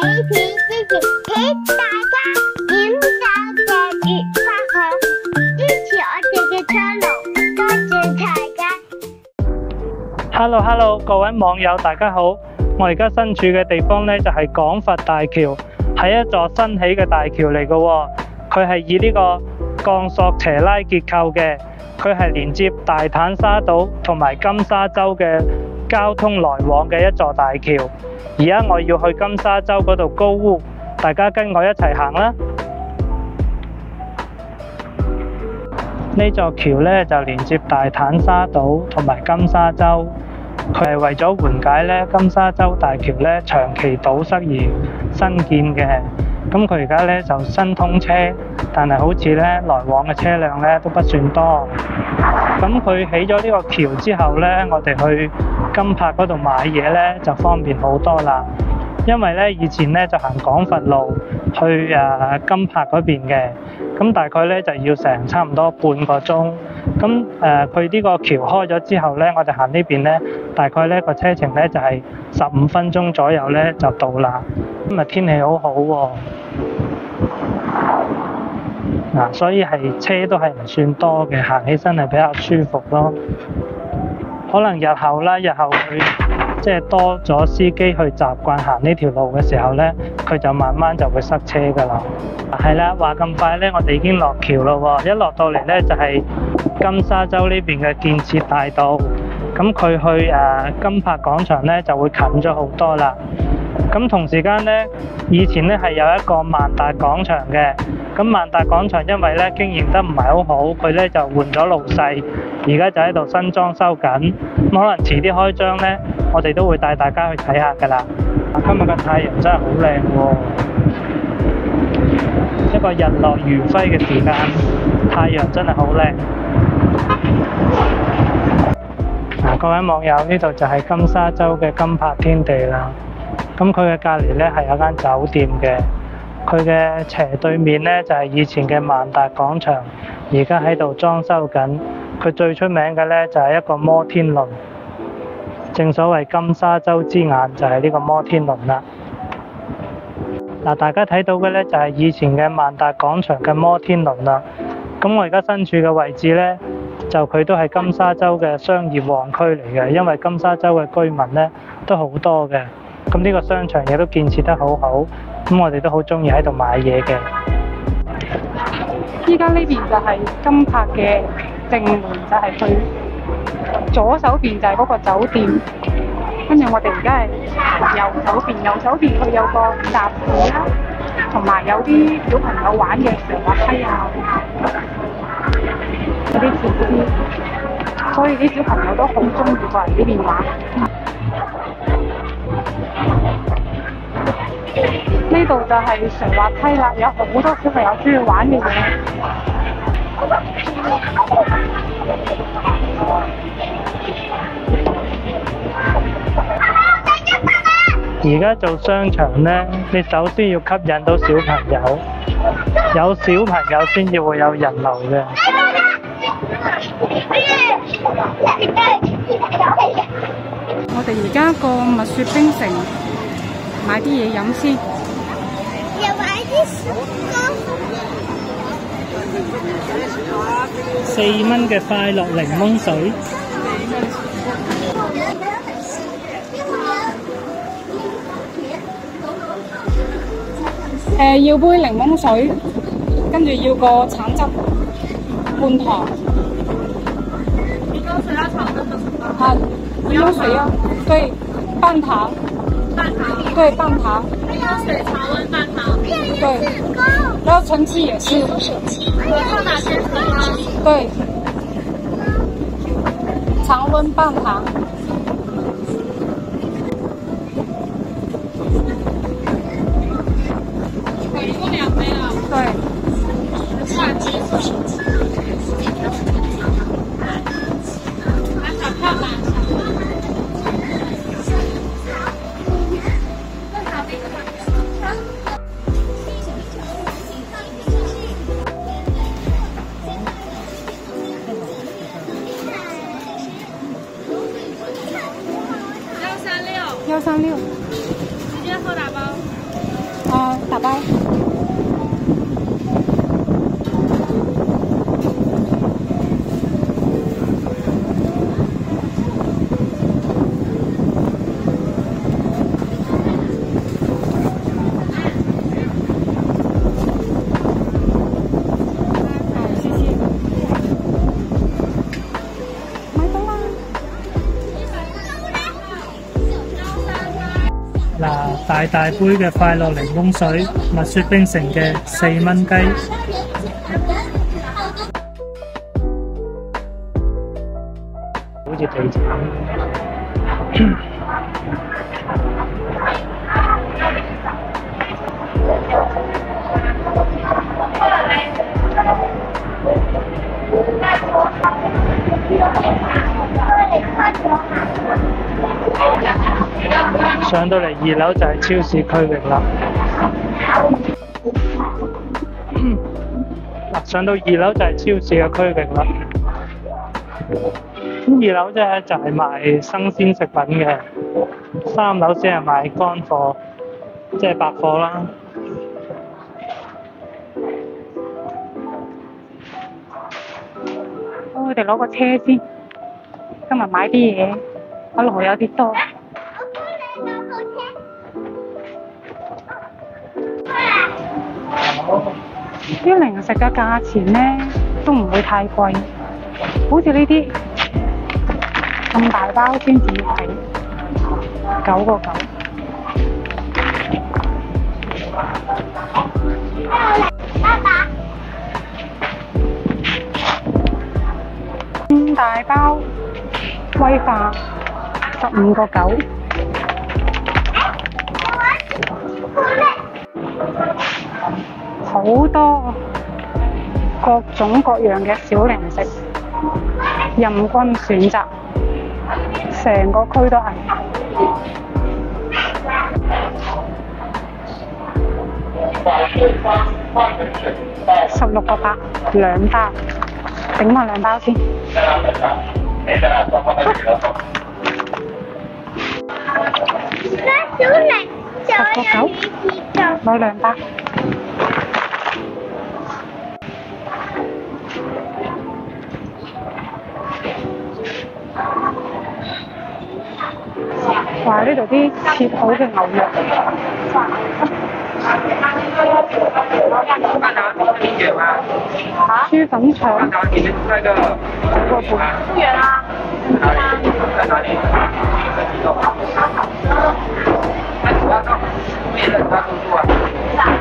喜皮支持，請大家點讚、訂閱、分享，支持我哋嘅 channel，多謝大家。Hello， 各位網友大家好，我而家身處嘅地方呢，就係廣佛大橋，係一座新起嘅大橋嚟嘅喎，佢係以呢個鋼索斜拉結構嘅，佢係連接大坦沙島同埋金沙洲嘅交通來往嘅一座大橋。而家我要去金沙洲嗰度高烏，大家跟我一齊行啦。呢座橋呢，就連接大坦沙島同埋金沙洲，佢係為咗緩解呢金沙洲大橋呢長期堵塞而新建嘅。咁佢而家呢就新通車，但係好似呢來往嘅車輛呢都不算多。咁佢起咗呢個橋之後呢，我哋去金柏嗰度買嘢呢就方便好多啦。因為呢以前呢就行廣佛路去金柏嗰邊嘅，咁大概呢就要成差唔多半個鐘。咁佢呢個橋開咗之後呢，我哋行呢邊呢，大概呢個車程呢就係15分鐘左右呢就到啦。今日天氣好好喎，所以係車都係唔算多嘅，行起身係比較舒服咯。可能日後會即係多咗司機去習慣行呢條路嘅時候呢，佢就慢慢就會塞車㗎啦。係啦，話咁快呢，我哋已經落橋咯喎，一落到嚟呢，就係金沙洲呢邊嘅建設大道，咁佢去金柏廣場呢就會近咗好多啦。咁同時間呢，以前呢係有一個萬達廣場嘅，咁萬達廣場因為呢經營得唔係好好，佢呢就換咗老細，而家就喺度新裝修緊，咁可能遲啲開張呢，我哋都會帶大家去睇下㗎啦。今日嘅太陽真係好靚喎，一個日落餘暉嘅時間，太陽真係好靚。各位網友，呢度就係金沙洲嘅金柏天地啦。咁佢嘅隔離呢係有間酒店嘅，佢嘅斜對面呢就係以前嘅萬達廣場，而家喺度裝修緊。佢最出名嘅呢就係一個摩天輪，正所謂金沙洲之眼就係呢個摩天輪啦。大家睇到嘅呢就係以前嘅萬達廣場嘅摩天輪啦。咁我而家身處嘅位置呢，就佢都係金沙洲嘅商業旺區嚟嘅，因為金沙洲嘅居民呢都好多嘅。咁呢個商場亦都建設得好好，咁我哋都好中意喺度買嘢嘅。依家呢邊就係金柏嘅正門，就係佢左手邊就係嗰個酒店，跟住我哋而家係右手邊佢有個集市啦，同埋有啲小朋友玩嘅滑梯啊，嗰啲設施，所以啲小朋友都好中意過嚟呢邊玩。呢度就係滑滑梯啦，有好多小朋友中意玩嘅嘢。而家做商場呢，你首先要吸引到小朋友，有小朋友先至會有人流嘅。我哋而家過蜜雪冰城，買啲嘢飲先。又買啲雪糕。4蚊嘅快樂檸檬水。要杯檸檬水，跟住要個橙汁，半糖。水要炒的嗎？檸檬水啊，對，半糖。半糖。對，半糖。檸檬水常溫半糖。對。然後橙汁也是。放哪些水嗎？對。常溫半糖。一共2杯啊？對。換機和手機。買小票吧。136。直接后打包。包。嗱，大大杯嘅快樂檸檬水，蜜雪冰城嘅4蚊雞。好似地產。上到嚟2樓就係超市區域啦。嗱，上到2樓就係超市嘅區域啦。咁2樓啫就係賣生鮮食品嘅，3樓先係賣乾貨，即係百貨啦。我哋攞個車先，今日買啲嘢，可能會有啲多。啲零食嘅價錢咧都唔會太貴，好似呢啲咁大包先至係9個9。咁大包威化15個9。好多各種各樣嘅小零食，任君選擇，成個區都係。16個8，兩包，頂埋兩包先。10個9，攞兩包。哇！呢度啲切好嘅牛肉，豬粉腸9個半。不遠啊！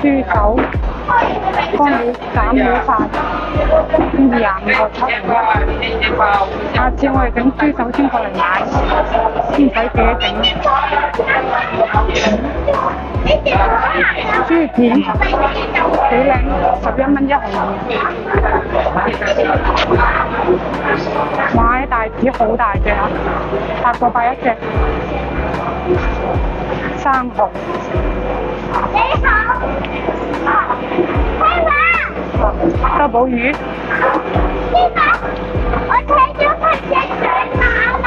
豬手、乾料、斬料飯，跟住25個7。下次我哋整豬手先過嚟買，先唔使自己整。豬片幾靚，11蚊1毫。哇！大紙好大隻啊，8個8一隻，3毫。你好，開話。多寶魚。邊個？我睇咗佢隻水馬啦。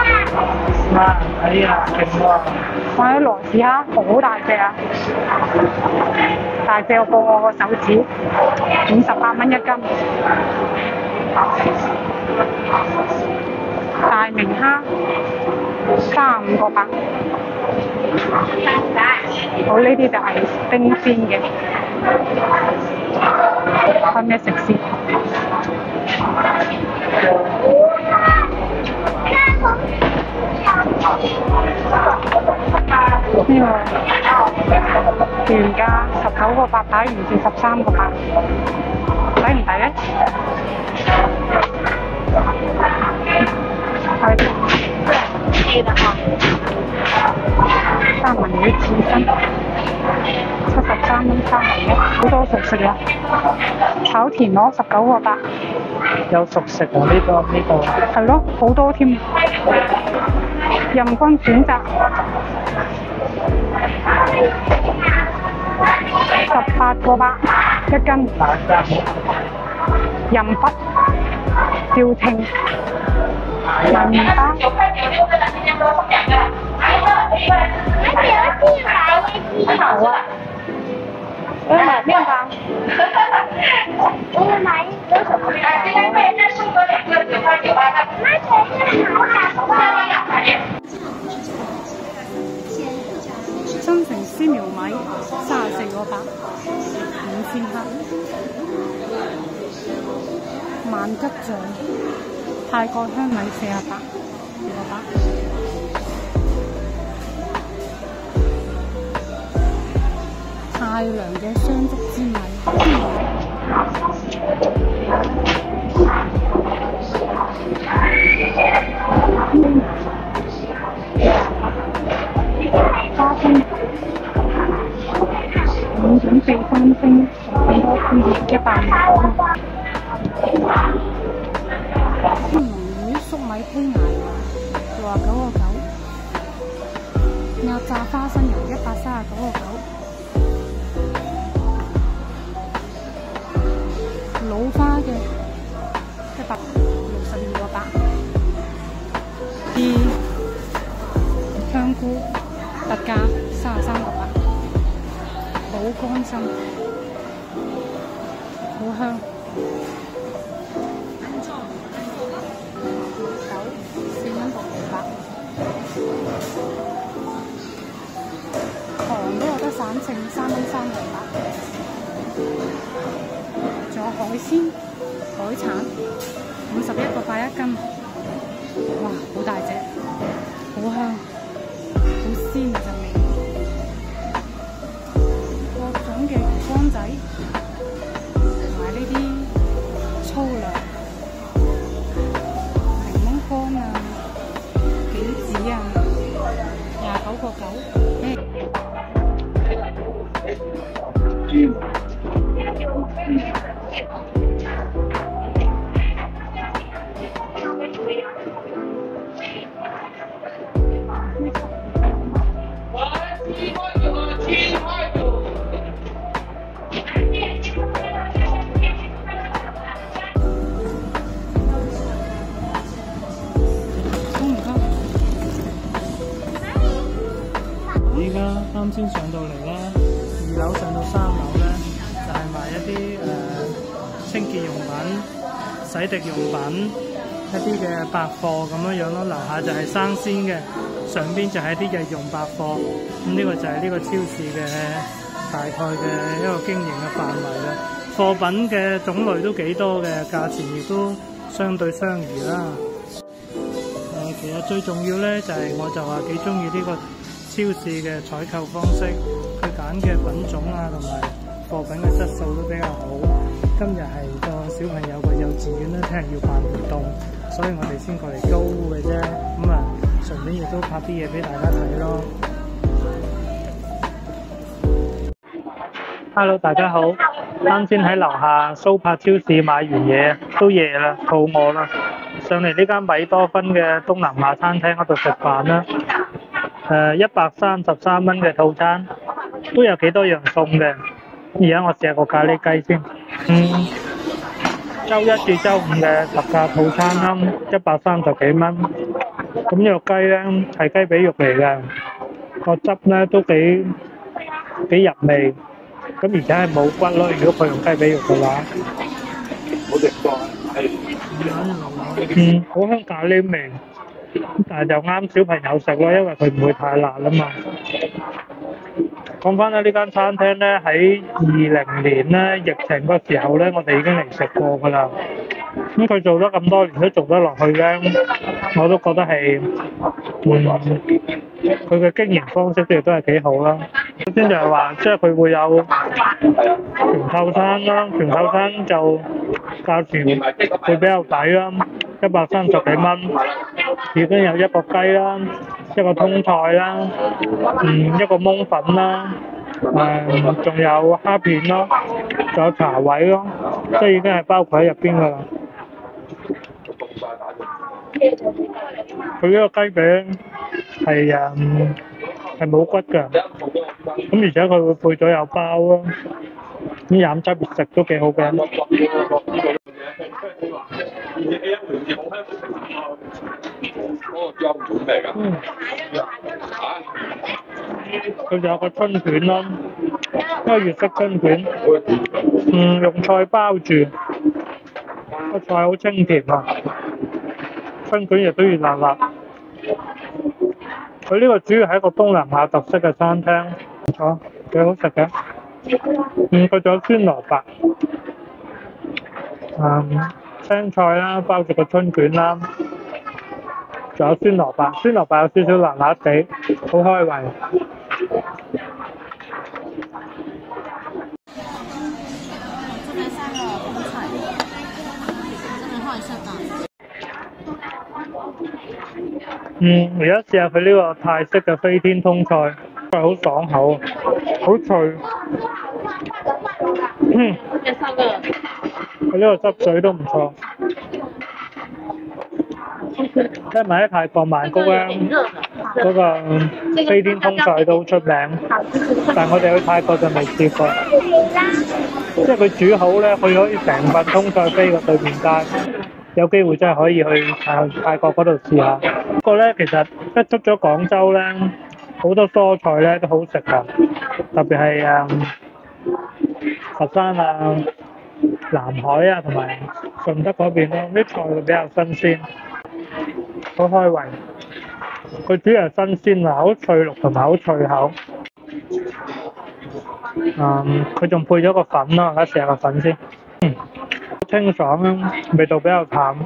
哇！哎呀，勁喎！哇！啲螺絲蝦好大隻啊，大隻過我個手指，58蚊1斤。大明蝦35個8。好，呢啲就係冰鮮嘅，開咩食先？呢個原價19個8，打完至13個8，抵唔抵咧？係。三文魚刺身73蚊3文1，好多熟食啊！炒田螺19個8，有熟食啊！呢個係咯，好多添，任君選擇。18個81斤，任北吊稱賣麵包。好啊，我要买面包。我要买有什么面包？再送我2个9.98的。那谁是好打新城絲苗米34個8，5000克。萬吉醬泰國香米48個8。太良嘅雙竹之米，花生5.43升，咁多150個。天龍魚粟米胚芽69個9，壓榨花生油139個9。老花嘅162個8，啲香菇特價33個8，好乾身，好香。4蚊6個8，糖都有得散剩3蚊3個8。仲有海鮮、海產51個8一斤，哇，好大隻，好香，好鮮嘅陣味。各種嘅魚乾仔，同埋呢啲粗糧、檸檬乾啊、杞子啊，29個9。依家啱先上到嚟咧，2樓上到3樓咧，就係賣一啲清潔用品、洗滌用品、一啲嘅百貨咁樣咯。樓下就係生鮮嘅，上邊就係一啲日用百貨。咁呢個就係呢個超市嘅大概嘅一個經營嘅範圍啦。貨品嘅種類都幾多嘅，價錢亦都相對相宜啦。其實最重要咧就係我就話幾中意呢個超市嘅採購方式，佢揀嘅品種啊同埋貨品嘅質素都比較好。今日係個小朋友個幼稚園咧，聽日要辦活動，所以我哋先過嚟租嘅啫。咁啊，順便亦都拍啲嘢俾大家睇咯。Hello， 大家好。啱先喺樓下蘇柏超市買完嘢，都夜啦，肚餓啦，上嚟呢間米多芬嘅東南亞餐廳嗰度食飯啦。133蚊嘅套餐，都有幾多樣餸嘅。而家我試下個咖喱雞先。週1至週5嘅特價套餐啦，130幾蚊。咁呢個雞咧係雞髀肉嚟嘅，個汁咧都幾入味。咁而且係冇骨咯，如果佢用雞髀肉嘅話。好食過，係。好香咖喱味。但係就啱小朋友食咯，因為佢唔會太辣啊嘛。講翻咧，呢間餐廳咧喺20年咧疫情嗰時候咧，我哋已經嚟食過㗎啦。咁佢做咗咁多年都做得落去咧，我都覺得係佢嘅經營方式亦都係幾好啦。首先就係話，即係佢會有全套餐啦，全套餐就價錢會比較抵啦，130幾蚊。已經有一個雞啦，一個通菜啦，一個檬粉啦，仲有蝦片咯，仲有茶位咯，即係已經係包括喺入邊㗎啦。佢呢個雞餅係冇骨㗎，咁而且佢會配咗有包咯，咁飲汁食都幾好嘅。佢仲有個春卷咯，個粵式春卷，用菜包住，個菜好清甜啊，春卷亦都熱辣辣。佢呢個主要係一個東南亞特色嘅餐廳，唔錯，幾好食嘅。佢仲有酸蘿蔔，青菜啦，包住個春卷啦，仲有酸蘿蔔，酸蘿蔔有少少辣辣地，好開胃。而家試下佢呢個泰式嘅飛天通菜，係好爽口，好脆。佢呢個汁水都唔錯。聽埋喺泰國曼谷咧，嗰個飛天通菜都好出名，但係我哋去泰國就未試過。即係佢煮好咧，佢可以成份通菜飛過對面街。有機會真係可以去泰國嗰度試下。不過咧，其實一出咗廣州咧，好多蔬菜咧都好食㗎，特別係佛山啊、南海啊同埋順德嗰邊咧，啲菜會比較新鮮，好開胃。佢主要係新鮮啊，好脆綠同埋好脆口。佢仲配咗個粉咯，我試下個粉先。清爽啊，味道比較淡，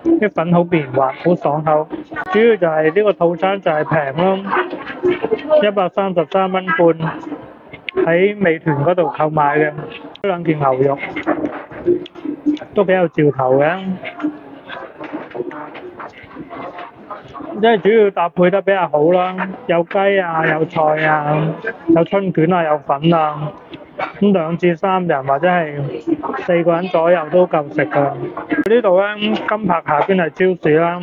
啲粉好綿滑，好爽口。主要就係呢個套餐就係平咯，133蚊半，喺美團嗰度購買嘅，兩件牛肉都幾有嚼頭嘅。即係主要搭配得比較好啦，有雞啊，有菜啊，有春卷啊，有粉啊。咁2至3人或者係4個人左右都夠食㗎。呢度咧，金柏下邊係超市啦，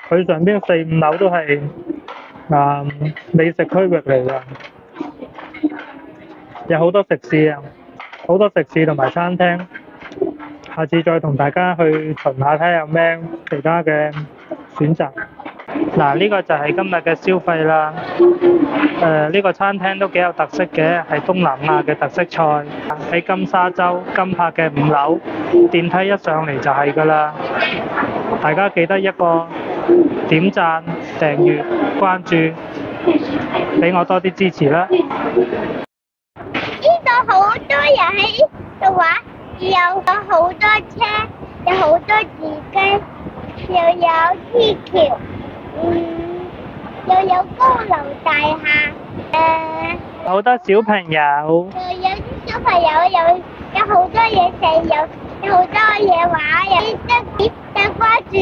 佢上邊4、5樓都係美食區域嚟㗎，有好多食肆啊，好多食肆同埋餐廳。下次再同大家去巡下睇下有咩其他嘅選擇。嗱，呢個就係今日嘅消費啦。呢個餐廳都幾有特色嘅，係東南亞嘅特色菜，喺金沙洲金柏嘅5樓，電梯一上嚟就係㗎啦。大家記得一個點讚、訂閱、關注，俾我多啲支持啦。呢度好多人喺度玩，有好多車，有好多自己，又有天橋。又有高樓大廈，好多小朋友，又有啲小朋友，有好多嘢食，有好多嘢玩，有啲得關注。